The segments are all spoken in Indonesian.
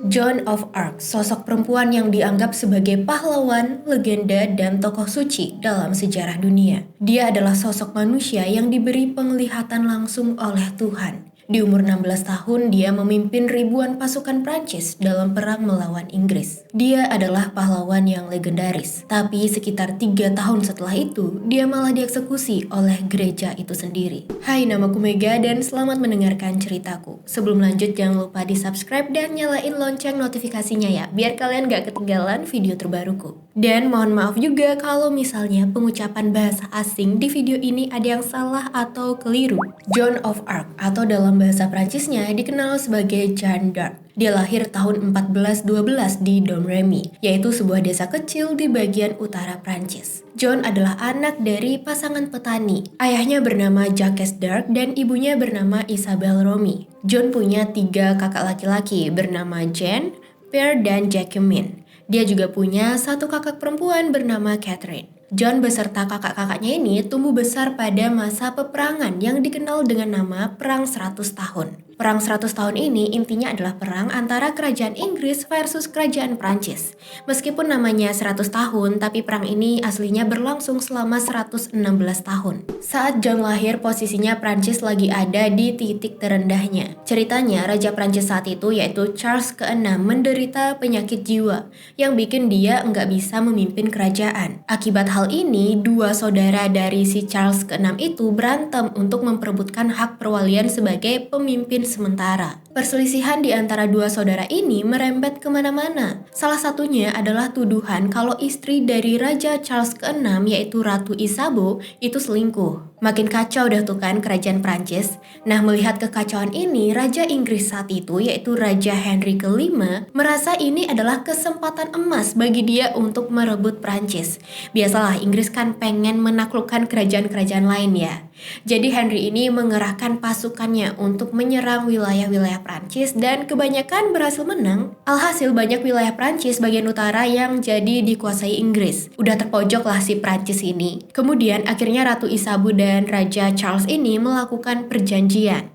Joan of Arc, sosok perempuan yang dianggap sebagai pahlawan, legenda, dan tokoh suci dalam sejarah dunia. Dia adalah sosok manusia yang diberi penglihatan langsung oleh Tuhan. Di umur 16 tahun, dia memimpin ribuan pasukan Prancis dalam perang melawan Inggris. Dia adalah pahlawan yang legendaris, tapi sekitar 3 tahun setelah itu, dia malah dieksekusi oleh gereja itu sendiri. Hai, namaku Mega dan selamat mendengarkan ceritaku. Sebelum lanjut, jangan lupa di-subscribe dan nyalain lonceng notifikasinya ya, biar kalian gak ketinggalan video terbaruku. Dan mohon maaf juga kalau misalnya pengucapan bahasa asing di video ini ada yang salah atau keliru. Joan of Arc atau dalam bahasa Prancisnya dikenal sebagai Jeanne d'Arc. Dia lahir tahun 1412 di Domremy, yaitu sebuah desa kecil di bagian utara Prancis. Joan adalah anak dari pasangan petani. Ayahnya bernama Jacques d'Arc dan ibunya bernama Isabelle Romy. Joan punya 3 kakak laki-laki bernama Jeanne, Pierre, dan Jacquemin. Dia juga punya 1 kakak perempuan bernama Catherine. Joan beserta kakak-kakaknya ini tumbuh besar pada masa peperangan yang dikenal dengan nama Perang 100 Tahun. Perang 100 tahun ini intinya adalah perang antara kerajaan Inggris versus kerajaan Prancis. Meskipun namanya 100 tahun, tapi perang ini aslinya berlangsung selama 116 tahun. Saat Joan lahir, posisinya Prancis lagi ada di titik terendahnya. Ceritanya, Raja Prancis saat itu yaitu Charles ke-6 menderita penyakit jiwa yang bikin dia nggak bisa memimpin kerajaan. Akibat hal ini, 2 saudara dari si Charles ke-6 itu berantem untuk memperebutkan hak perwalian sebagai pemimpin sementara. Perselisihan di antara 2 saudara ini merembet kemana-mana. Salah satunya adalah tuduhan kalau istri dari Raja Charles ke-6 yaitu Ratu Isabeau itu selingkuh. Makin kacau dah tuh kan kerajaan Prancis. Nah, melihat kekacauan ini, Raja Inggris saat itu yaitu Raja Henry ke-5 merasa ini adalah kesempatan emas bagi dia untuk merebut Prancis. Biasalah Inggris kan pengen menaklukkan kerajaan-kerajaan lain ya. Jadi Henry ini mengerahkan pasukannya untuk menyerang wilayah-wilayah Prancis dan kebanyakan berhasil menang. Alhasil banyak wilayah Prancis bagian utara yang jadi dikuasai Inggris. Udah terpojok lah si Prancis ini. Kemudian akhirnya Ratu Isabeau dan Raja Charles ini melakukan perjanjian.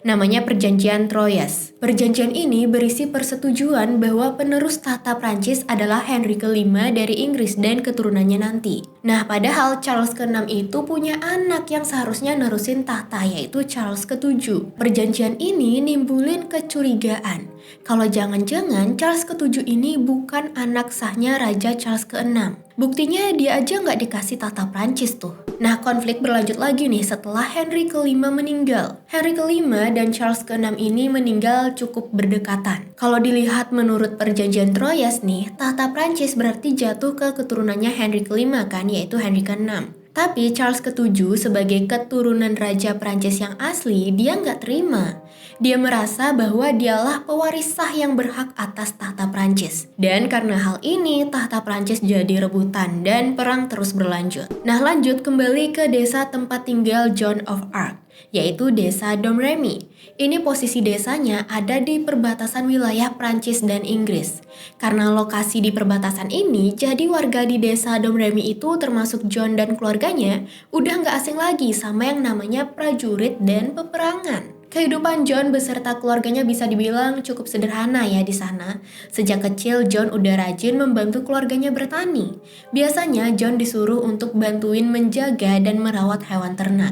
Namanya Perjanjian Troyes. Perjanjian ini berisi persetujuan bahwa penerus tahta Prancis adalah Henry ke-5 dari Inggris dan keturunannya nanti. Nah, padahal Charles ke-6 itu punya anak yang seharusnya nerusin tahta yaitu Charles ke-7. Perjanjian ini nimbulin kecurigaan kalau jangan-jangan Charles ke-7 ini bukan anak sahnya Raja Charles ke-6. Buktinya dia aja nggak dikasih tahta Prancis tuh. Nah, konflik berlanjut lagi nih setelah Henry ke-5 meninggal. Henry ke-5 dan Charles ke-6 ini meninggal cukup berdekatan. Kalau dilihat menurut perjanjian Troyes nih, tahta Prancis berarti jatuh ke keturunannya Henry ke-5 kan, yaitu Henry ke-6. Tapi Charles ke-7 sebagai keturunan Raja Prancis yang asli, dia nggak terima. Dia merasa bahwa dialah pewaris sah yang berhak atas tahta Prancis. Dan karena hal ini, tahta Prancis jadi rebutan dan perang terus berlanjut. Nah, lanjut kembali ke desa tempat tinggal Joan of Arc, yaitu desa Domremy. Ini posisi desanya ada di perbatasan wilayah Prancis dan Inggris. Karena lokasi di perbatasan ini, jadi warga di desa Domremy itu termasuk Joan dan keluarganya udah nggak asing lagi sama yang namanya prajurit dan peperangan. Kehidupan Joan beserta keluarganya bisa dibilang cukup sederhana ya di sana. Sejak kecil Joan udah rajin membantu keluarganya bertani. Biasanya Joan disuruh untuk bantuin menjaga dan merawat hewan ternak.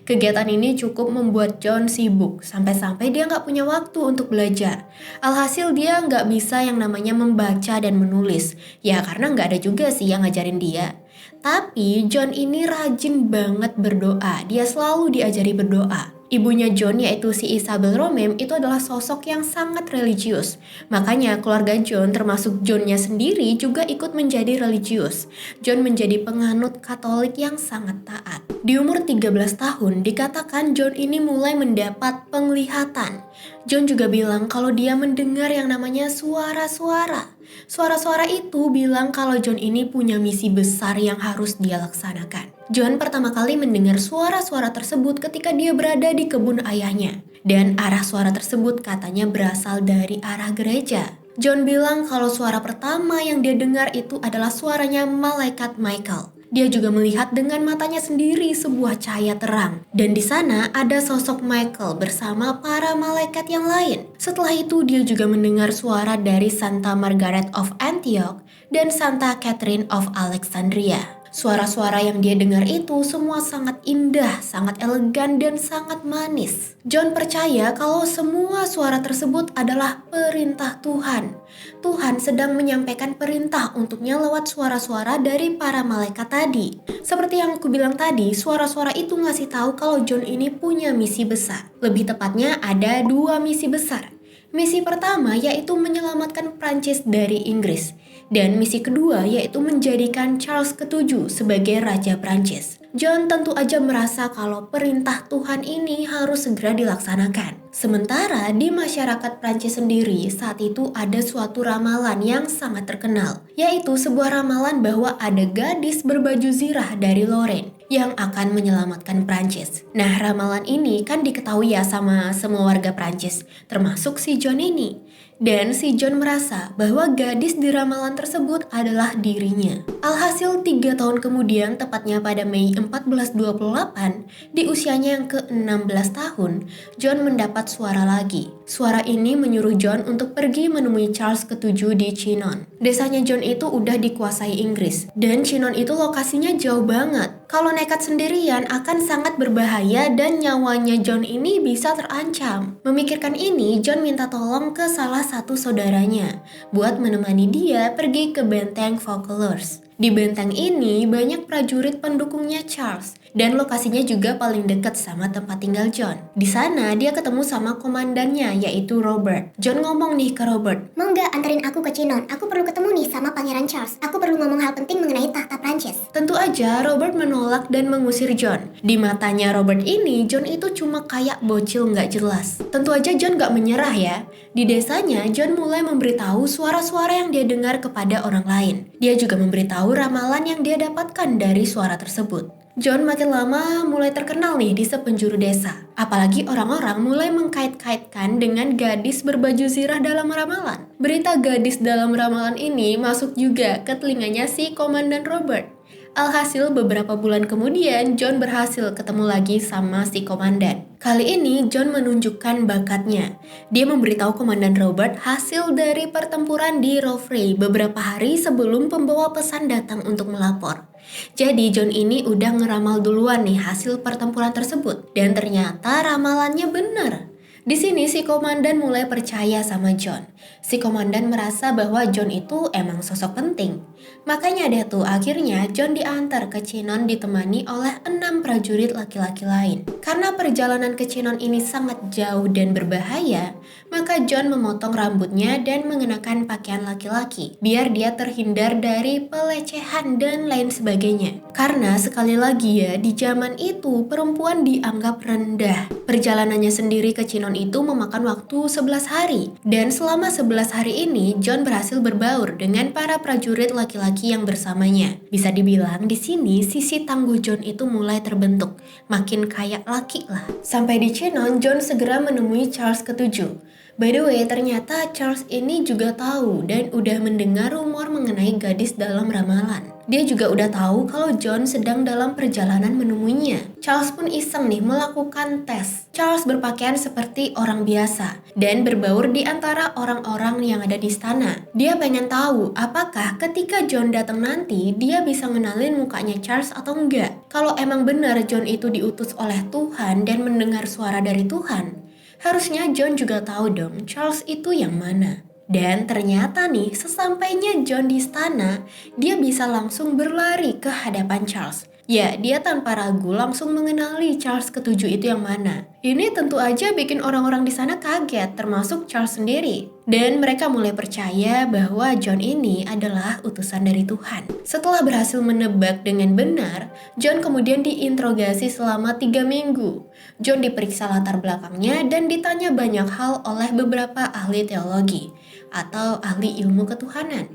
Kegiatan ini cukup membuat Joan sibuk, sampai-sampai dia nggak punya waktu untuk belajar. Alhasil dia nggak bisa yang namanya membaca dan menulis. Ya karena nggak ada juga sih yang ngajarin dia. Tapi Joan ini rajin banget berdoa, dia selalu diajari berdoa. Ibunya Joan yaitu si Isabelle Romy itu adalah sosok yang sangat religius. Makanya keluarga Joan termasuk Joannya sendiri juga ikut menjadi religius. Joan menjadi penganut Katolik yang sangat taat. Di umur 13 tahun dikatakan Joan ini mulai mendapat penglihatan. Joan juga bilang kalau dia mendengar yang namanya suara-suara. Suara-suara itu bilang kalau Joan ini punya misi besar yang harus dia laksanakan. Joan pertama kali mendengar suara-suara tersebut ketika dia berada di kebun ayahnya. Dan arah suara tersebut katanya berasal dari arah gereja. Joan bilang kalau suara pertama yang dia dengar itu adalah suaranya malaikat Michael. Dia juga melihat dengan matanya sendiri sebuah cahaya terang. Dan di sana ada sosok Michael bersama para malaikat yang lain. Setelah itu dia juga mendengar suara dari Santa Margaret of Antioch dan Santa Catherine of Alexandria. Suara-suara yang dia dengar itu semua sangat indah, sangat elegan, dan sangat manis. John percaya kalau semua suara tersebut adalah perintah Tuhan. Tuhan sedang menyampaikan perintah untuknya lewat suara-suara dari para malaikat tadi. Seperti yang aku bilang tadi, suara-suara itu ngasih tahu kalau John ini punya misi besar. Lebih tepatnya ada 2 misi besar. Misi pertama yaitu menyelamatkan Prancis dari Inggris. Dan misi kedua yaitu menjadikan Charles ke-7 sebagai Raja Prancis. John tentu aja merasa kalau perintah Tuhan ini harus segera dilaksanakan. Sementara di masyarakat Prancis sendiri saat itu ada suatu ramalan yang sangat terkenal, yaitu sebuah ramalan bahwa ada gadis berbaju zirah dari Lorraine yang akan menyelamatkan Prancis. Nah, ramalan ini kan diketahui ya sama semua warga Prancis, termasuk si John ini. Dan si John merasa bahwa gadis di ramalan tersebut adalah dirinya. Alhasil 3 tahun kemudian, tepatnya pada Mei 1428, di usianya yang ke-16 tahun, John mendapat suara lagi. Suara ini menyuruh John untuk pergi menemui Charles ke-7 di Chinon. Desanya John itu udah dikuasai Inggris, dan Chinon itu lokasinya jauh banget. Kalau nekat sendirian akan sangat berbahaya dan nyawanya John ini bisa terancam. Memikirkan ini, John minta tolong ke salah satu saudaranya buat menemani dia pergi ke benteng Vaucouleurs. Di benteng ini banyak prajurit pendukungnya Charles dan lokasinya juga paling dekat sama tempat tinggal John. Di sana dia ketemu sama komandannya yaitu Robert. John ngomong nih ke Robert, "Mau nggak anterin aku ke Chinon? Aku perlu ketemu nih sama Pangeran Charles. Aku perlu ngomong hal penting mengenai tahta Prancis." Tentu aja Robert menolak dan mengusir John. Di matanya Robert ini, John itu cuma kayak bocil nggak jelas. Tentu aja John nggak menyerah ya. Di desanya, John mulai memberitahu suara-suara yang dia dengar kepada orang lain. Dia juga memberitahu ramalan yang dia dapatkan dari suara tersebut. John makin lama mulai terkenal nih di sepenjuru desa. Apalagi orang-orang mulai mengkait-kaitkan dengan gadis berbaju zirah dalam ramalan. Berita gadis dalam ramalan ini masuk juga ke telinganya si Komandan Robert. Alhasil beberapa bulan kemudian John berhasil ketemu lagi sama si komandan. Kali ini John menunjukkan bakatnya. Dia memberitahu Komandan Robert hasil dari pertempuran di Rouvray beberapa hari sebelum pembawa pesan datang untuk melapor. Jadi John ini udah ngeramal duluan nih hasil pertempuran tersebut. Dan ternyata ramalannya benar. Di sini si komandan mulai percaya sama John. Si komandan merasa bahwa John itu emang sosok penting. Makanya deh tuh akhirnya John diantar ke Chinon ditemani oleh 6 prajurit laki-laki lain. Karena perjalanan ke Chinon ini sangat jauh dan berbahaya, maka John memotong rambutnya dan mengenakan pakaian laki-laki biar dia terhindar dari pelecehan dan lain sebagainya. Karena sekali lagi ya, di zaman itu perempuan dianggap rendah. Perjalanannya sendiri ke Chinon itu memakan waktu 11 hari. Dan selama 11 hari ini, John berhasil berbaur dengan para prajurit laki-laki yang bersamanya. Bisa dibilang di sini sisi tangguh John itu mulai terbentuk. Makin kayak laki lah. Sampai di Chinon, John segera menemui Charles ke-7. By the way, ternyata Charles ini juga tahu dan udah mendengar rumor mengenai gadis dalam ramalan. Dia juga udah tahu kalau John sedang dalam perjalanan menemuinya. Charles pun iseng nih melakukan tes. Charles berpakaian seperti orang biasa dan berbaur di antara orang-orang yang ada di istana. Dia pengen tahu apakah ketika John datang nanti dia bisa ngenalin mukanya Charles atau enggak. Kalau emang benar John itu diutus oleh Tuhan dan mendengar suara dari Tuhan, harusnya John juga tahu dong Charles itu yang mana. Dan ternyata nih, sesampainya John di istana, dia bisa langsung berlari ke hadapan Charles. Ya, dia tanpa ragu langsung mengenali Charles ke-7 itu yang mana. Ini tentu aja bikin orang-orang di sana kaget, termasuk Charles sendiri. Dan mereka mulai percaya bahwa John ini adalah utusan dari Tuhan. Setelah berhasil menebak dengan benar, John kemudian diinterogasi selama 3 minggu. John diperiksa latar belakangnya dan ditanya banyak hal oleh beberapa ahli teologi atau ahli ilmu ketuhanan.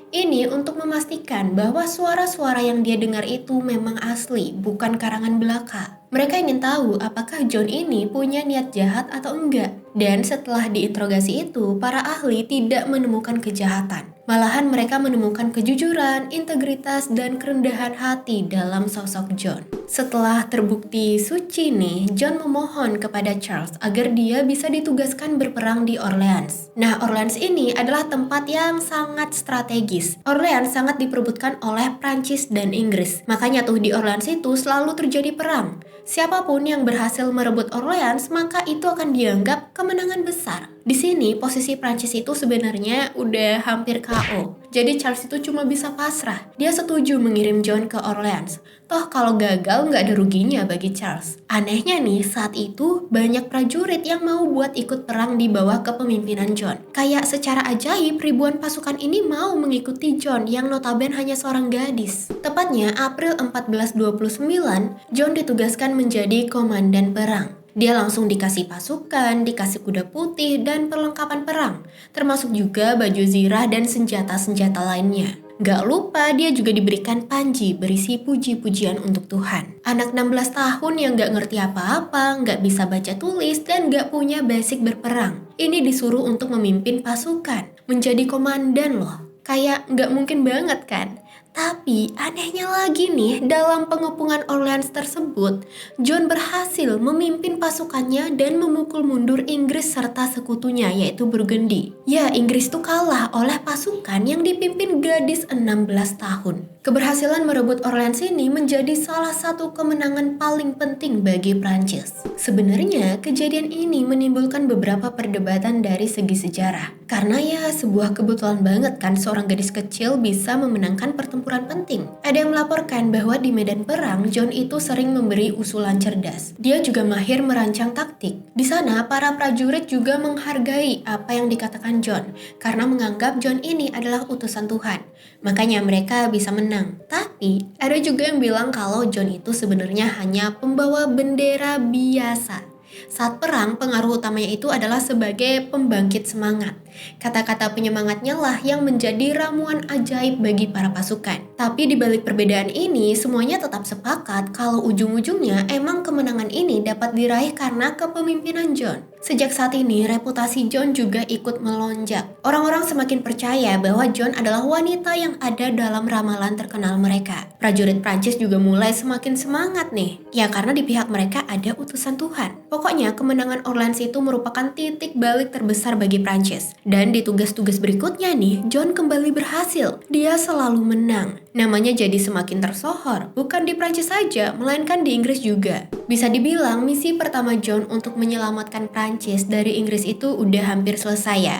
Ini untuk memastikan bahwa suara-suara yang dia dengar itu memang asli, bukan karangan belaka. Mereka ingin tahu apakah John ini punya niat jahat atau enggak. Dan setelah diinterogasi itu, para ahli tidak menemukan kejahatan. Malahan mereka menemukan kejujuran, integritas, dan kerendahan hati dalam sosok John. Setelah terbukti suci nih, John memohon kepada Charles agar dia bisa ditugaskan berperang di Orleans. Nah, Orleans ini adalah tempat yang sangat strategis. Orleans sangat diperebutkan oleh Prancis dan Inggris. Makanya tuh di Orleans itu selalu terjadi perang. Siapapun yang berhasil merebut Orleans, maka itu akan dianggap kemenangan besar. Di sini posisi Prancis itu sebenarnya udah hampir KO. Jadi Charles itu cuma bisa pasrah. Dia setuju mengirim John ke Orleans. Toh kalau gagal nggak ada ruginya bagi Charles. Anehnya nih, saat itu banyak prajurit yang mau buat ikut perang di bawah kepemimpinan John. Kayak secara ajaib ribuan pasukan ini mau mengikuti John yang notabene hanya seorang gadis. Tepatnya April 1429, John ditugaskan menjadi komandan perang. Dia langsung dikasih pasukan, dikasih kuda putih, dan perlengkapan perang. Termasuk juga baju zirah dan senjata-senjata lainnya. Gak lupa dia juga diberikan panji berisi puji-pujian untuk Tuhan. Anak 16 tahun yang gak ngerti apa-apa, gak bisa baca tulis, dan gak punya basic berperang. Ini disuruh untuk memimpin pasukan, menjadi komandan loh. Kayak gak mungkin banget kan? Tapi anehnya lagi nih, dalam pengepungan Orleans tersebut, John berhasil memimpin pasukannya dan memukul mundur Inggris serta sekutunya yaitu Burgundy. Ya, Inggris tuh kalah oleh pasukan yang dipimpin gadis 16 tahun. Keberhasilan merebut Orleans ini menjadi salah satu kemenangan paling penting bagi Prancis. Sebenarnya, kejadian ini menimbulkan beberapa perdebatan dari segi sejarah. Karena ya sebuah kebetulan banget kan seorang gadis kecil bisa memenangkan pertempuran penting. Ada yang melaporkan bahwa di medan perang, John itu sering memberi usulan cerdas. Dia juga mahir merancang taktik. Di sana, para prajurit juga menghargai apa yang dikatakan John, karena menganggap John ini adalah utusan Tuhan. Makanya mereka bisa menang. Tapi, ada juga yang bilang kalau John itu sebenarnya hanya pembawa bendera biasa. Saat perang, pengaruh utamanya itu adalah sebagai pembangkit semangat. Kata-kata penyemangatnya lah yang menjadi ramuan ajaib bagi para pasukan. Tapi di balik perbedaan ini, semuanya tetap sepakat kalau ujung-ujungnya emang kemenangan ini dapat diraih karena kepemimpinan John. Sejak saat ini, reputasi John juga ikut melonjak. Orang-orang semakin percaya bahwa John adalah wanita yang ada dalam ramalan terkenal mereka. Prajurit Prancis juga mulai semakin semangat nih. Ya karena di pihak mereka ada utusan Tuhan. Pokoknya kemenangan Orleans itu merupakan titik balik terbesar bagi Prancis. Dan di tugas-tugas berikutnya nih, John kembali berhasil. Dia selalu menang. Namanya jadi semakin tersohor, bukan di Prancis saja, melainkan di Inggris juga. Bisa dibilang misi pertama John untuk menyelamatkan Prancis dari Inggris itu udah hampir selesai ya.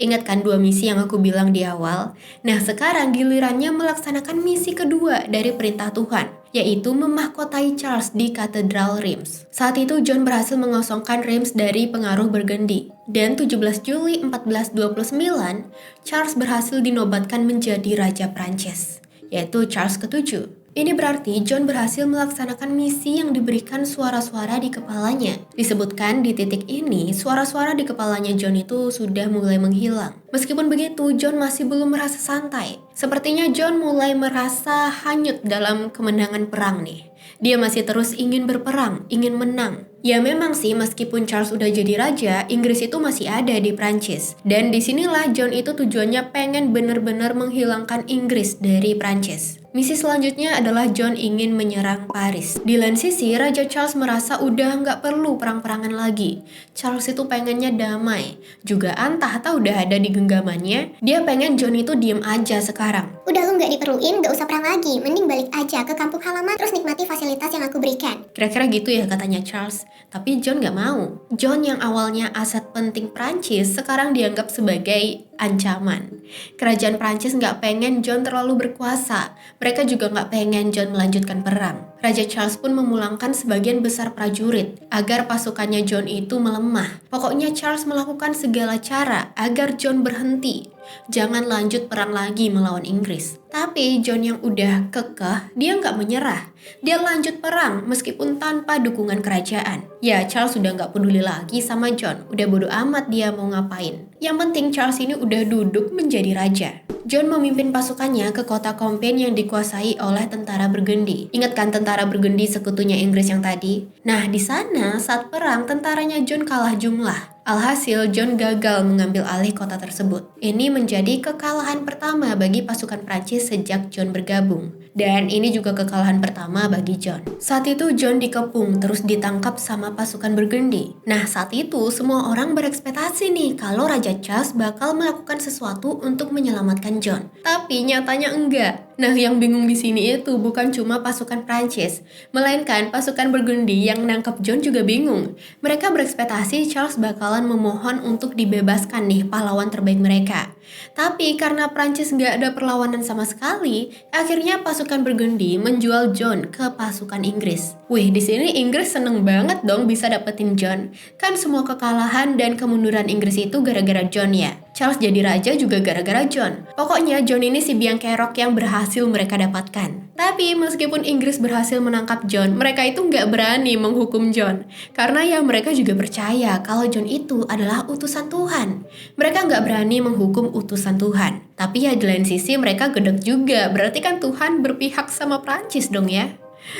Ingat kan 2 misi yang aku bilang di awal? Nah sekarang gilirannya melaksanakan misi kedua dari perintah Tuhan, yaitu memahkotai Charles di Katedral Reims. Saat itu John berhasil mengosongkan Reims dari pengaruh Burgundy. Dan 17 Juli 1429, Charles berhasil dinobatkan menjadi Raja Prancis, yaitu Charles ke-7. Ini berarti John berhasil melaksanakan misi yang diberikan suara-suara di kepalanya. Disebutkan di titik ini, suara-suara di kepalanya John itu sudah mulai menghilang. Meskipun begitu, John masih belum merasa santai. Sepertinya John mulai merasa hanyut dalam kemenangan perang nih. Dia masih terus ingin berperang, ingin menang. Ya memang sih meskipun Charles udah jadi raja, Inggris itu masih ada di Prancis. Dan disinilah John itu tujuannya pengen bener-bener menghilangkan Inggris dari Prancis. Misi selanjutnya adalah John ingin menyerang Paris. Di lain sisi, Raja Charles merasa udah nggak perlu perang-perangan lagi. Charles itu pengennya damai. Juga entah udah ada di genggamannya, dia pengen John itu diem aja sekarang. Udah lu nggak diperluin, nggak usah perang lagi. Mending balik aja ke kampung halaman terus nikmati fasilitas yang aku berikan. Kira-kira gitu ya katanya Charles. Tapi John gak mau. John yang awalnya aset penting Prancis sekarang dianggap sebagai ancaman. Kerajaan Prancis gak pengen John terlalu berkuasa. Mereka juga gak pengen John melanjutkan perang. Raja Charles pun memulangkan sebagian besar prajurit agar pasukannya John itu melemah. Pokoknya Charles melakukan segala cara agar John berhenti. Jangan lanjut perang lagi melawan Inggris. Tapi John yang udah kekeh, dia nggak menyerah. Dia lanjut perang meskipun tanpa dukungan kerajaan. Ya, Charles udah nggak peduli lagi sama John. Udah bodo amat dia mau ngapain. Yang penting Charles ini udah duduk menjadi raja. John memimpin pasukannya ke kota Compiègne yang dikuasai oleh tentara Burgundy. Ingat kan tentara Burgundy sekutunya Inggris yang tadi? Nah, di sana saat perang tentaranya John kalah jumlah. Alhasil, John gagal mengambil alih kota tersebut. Ini menjadi kekalahan pertama bagi pasukan Prancis sejak John bergabung. Dan ini juga kekalahan pertama bagi John. Saat itu John dikepung terus ditangkap sama pasukan Burgundy. Nah, saat itu semua orang berekspektasi nih kalau Raja Charles bakal melakukan sesuatu untuk menyelamatkan John. Tapi nyatanya enggak. Nah, yang bingung di sini itu bukan cuma pasukan Prancis, melainkan pasukan Burgundy yang menangkap John juga bingung. Mereka berekspektasi Charles bakalan memohon untuk dibebaskan nih pahlawan terbaik mereka. Tapi karena Prancis nggak ada perlawanan sama sekali, akhirnya pasukan Burgundy menjual John ke pasukan Inggris. Wih, di sini Inggris seneng banget dong bisa dapetin John. Kan semua kekalahan dan kemunduran Inggris itu gara-gara John ya. Charles jadi raja juga gara-gara John. Pokoknya John ini si biang kerok yang berhasil mereka dapatkan. Tapi meskipun Inggris berhasil menangkap John, mereka itu nggak berani menghukum John. Karena ya mereka juga percaya kalau John itu adalah utusan Tuhan. Mereka nggak berani menghukum utusan Tuhan. Tapi ya di lain sisi mereka gedek juga, berarti kan Tuhan berpihak sama Prancis dong ya.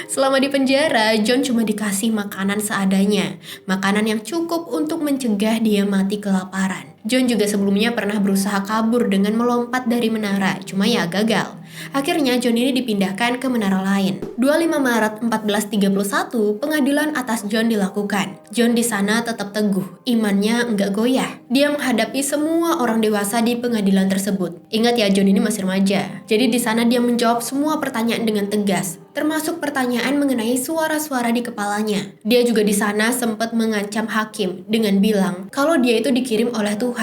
Selama di penjara, John cuma dikasih makanan seadanya. Makanan yang cukup untuk mencegah dia mati kelaparan. John juga sebelumnya pernah berusaha kabur dengan melompat dari menara, cuma ya gagal. Akhirnya John ini dipindahkan ke menara lain. 25 Maret 1431, pengadilan atas John dilakukan. John di sana tetap teguh, imannya enggak goyah. Dia menghadapi semua orang dewasa di pengadilan tersebut. Ingat ya, John ini masih remaja. Jadi di sana dia menjawab semua pertanyaan dengan tegas, termasuk pertanyaan mengenai suara-suara di kepalanya. Dia juga di sana sempat mengancam hakim dengan bilang kalau dia itu dikirim oleh Tuhan.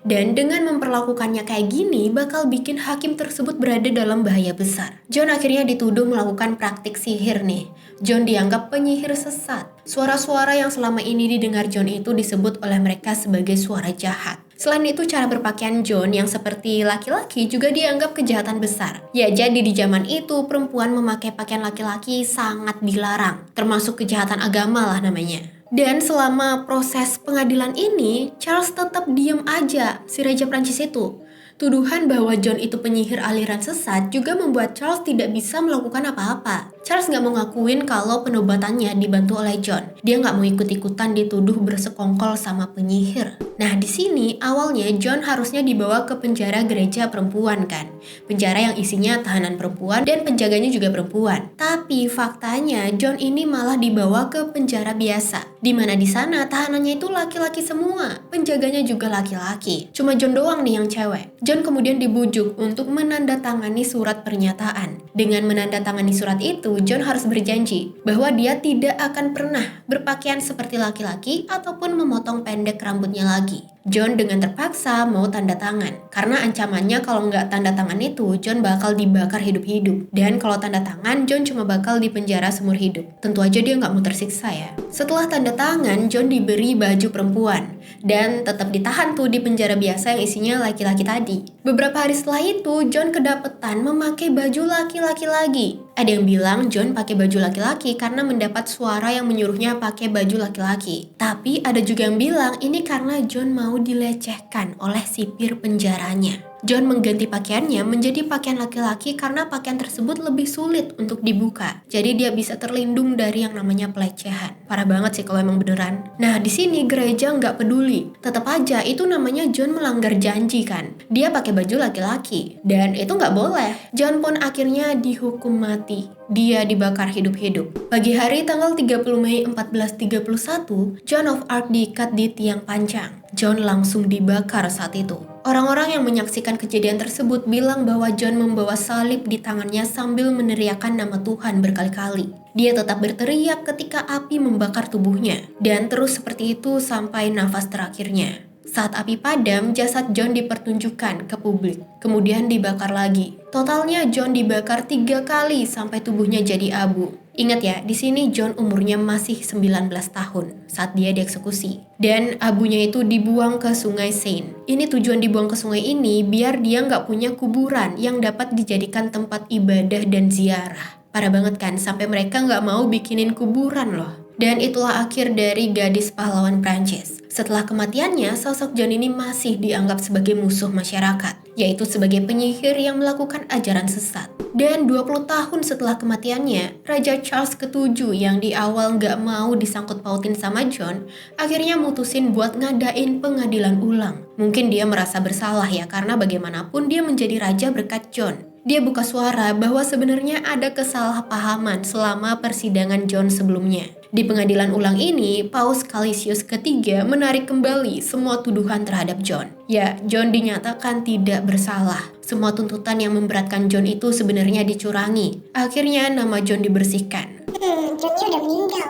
Dan dengan memperlakukannya kayak gini bakal bikin hakim tersebut berada dalam bahaya besar. John akhirnya dituduh melakukan praktik sihir nih. John dianggap penyihir sesat. Suara-suara yang selama ini didengar John itu disebut oleh mereka sebagai suara jahat. Selain itu, cara berpakaian John yang seperti laki-laki juga dianggap kejahatan besar. Ya, jadi di zaman itu perempuan memakai pakaian laki-laki sangat dilarang, termasuk kejahatan agama lah namanya. Dan selama proses pengadilan ini, Charles tetap diam aja, si Raja Prancis itu. Tuduhan bahwa John itu penyihir aliran sesat juga membuat Charles tidak bisa melakukan apa-apa. Charles nggak mau ngakuin kalau penobatannya dibantu oleh John. Dia nggak mau ikut-ikutan dituduh bersekongkol sama penyihir. Nah, di sini awalnya John harusnya dibawa ke penjara gereja perempuan kan. Penjara yang isinya tahanan perempuan dan penjaganya juga perempuan. Tapi faktanya John ini malah dibawa ke penjara biasa. Di mana di sana tahanannya itu laki-laki semua. Penjaganya juga laki-laki. Cuma John doang nih yang cewek. John kemudian dibujuk untuk menandatangani surat pernyataan. Dengan menandatangani surat itu, John harus berjanji bahwa dia tidak akan pernah berpakaian seperti laki-laki ataupun memotong pendek rambutnya lagi. John dengan terpaksa mau tanda tangan. Karena ancamannya kalau nggak tanda tangan itu, John bakal dibakar hidup-hidup. Dan kalau tanda tangan, John cuma bakal dipenjara seumur hidup. Tentu aja dia nggak mau tersiksa ya. Setelah tanda tangan, John diberi baju perempuan. Dan tetap ditahan tuh di penjara biasa yang isinya laki-laki tadi. Beberapa hari setelah itu, John kedapetan memakai baju laki-laki lagi. Ada yang bilang John pakai baju laki-laki karena mendapat suara yang menyuruhnya pakai baju laki-laki. Tapi ada juga yang bilang ini karena John mau dilecehkan oleh sipir penjaranya. John mengganti pakaiannya menjadi pakaian laki-laki karena pakaian tersebut lebih sulit untuk dibuka. Jadi dia bisa terlindung dari yang namanya pelecehan. Parah banget sih kalau emang beneran. Nah, di sini gereja nggak peduli. Tetap aja itu namanya John melanggar janji kan. Dia pakai baju laki-laki dan itu nggak boleh. John pun akhirnya dihukum mati. Dia dibakar hidup-hidup. Pagi hari tanggal 30 Mei 1431, Joan of Arc diikat di tiang panjang. John langsung dibakar saat itu. Orang-orang yang menyaksikan kejadian tersebut bilang bahwa John membawa salib di tangannya sambil meneriakkan nama Tuhan berkali-kali. Dia tetap berteriak ketika api membakar tubuhnya, dan terus seperti itu sampai nafas terakhirnya. Saat api padam, jasad John dipertunjukkan ke publik, kemudian dibakar lagi. Totalnya John dibakar 3 kali sampai tubuhnya jadi abu. Ingat ya, di sini John umurnya masih 19 tahun saat dia dieksekusi. Dan abunya itu dibuang ke sungai Seine. Ini tujuan dibuang ke sungai ini biar dia nggak punya kuburan yang dapat dijadikan tempat ibadah dan ziarah. Parah banget kan, sampai mereka nggak mau bikinin kuburan loh. Dan itulah akhir dari gadis pahlawan Prancis. Setelah kematiannya, sosok John ini masih dianggap sebagai musuh masyarakat, yaitu sebagai penyihir yang melakukan ajaran sesat. Dan 20 tahun setelah kematiannya, Raja Charles ke-7 yang di awal nggak mau disangkut pautin sama John, akhirnya mutusin buat ngadain pengadilan ulang. Mungkin dia merasa bersalah ya, karena bagaimanapun dia menjadi raja berkat John. Dia buka suara bahwa sebenarnya ada kesalahpahaman selama persidangan John sebelumnya. Di pengadilan ulang ini, Paus Calisius III menarik kembali semua tuduhan terhadap John. Ya, John dinyatakan tidak bersalah. Semua tuntutan yang memberatkan John itu sebenarnya dicurangi. Akhirnya nama John dibersihkan. Johnnya udah meninggal.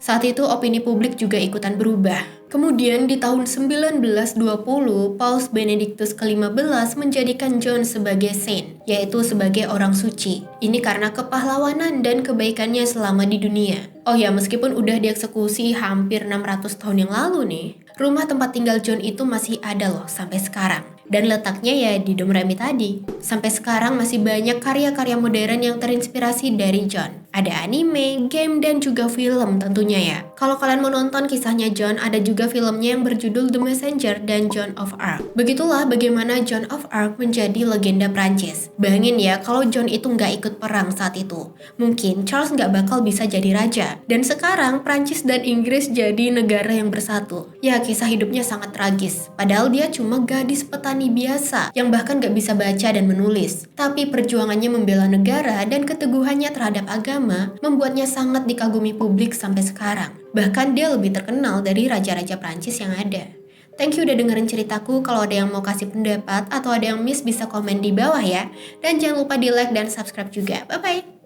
Saat itu opini publik juga ikutan berubah. Kemudian di tahun 1920, Paus Benedictus ke-15 menjadikan John sebagai saint, yaitu sebagai orang suci. Ini karena kepahlawanan dan kebaikannya selama di dunia. Oh ya, meskipun udah dieksekusi hampir 600 tahun yang lalu nih, rumah tempat tinggal John itu masih ada loh sampai sekarang. Dan letaknya ya di Dom Remy tadi. Sampai sekarang masih banyak karya-karya modern yang terinspirasi dari John. Ada anime, game, dan juga film tentunya ya. Kalau kalian mau nonton kisahnya John, ada juga filmnya yang berjudul The Messenger dan Joan of Arc. Begitulah bagaimana Joan of Arc menjadi legenda Prancis. Bayangin ya, kalau John itu nggak ikut perang saat itu, mungkin Charles nggak bakal bisa jadi raja. Dan sekarang Prancis dan Inggris jadi negara yang bersatu. Ya, kisah hidupnya sangat tragis. Padahal dia cuma gadis petani biasa yang bahkan gak bisa baca dan menulis. Tapi perjuangannya membela negara dan keteguhannya terhadap agama membuatnya sangat dikagumi publik sampai sekarang. Bahkan dia lebih terkenal dari raja-raja Prancis yang ada. Thank you udah dengerin ceritaku. Kalau ada yang mau kasih pendapat atau ada yang miss bisa komen di bawah ya. Dan jangan lupa di like dan subscribe juga. Bye-bye!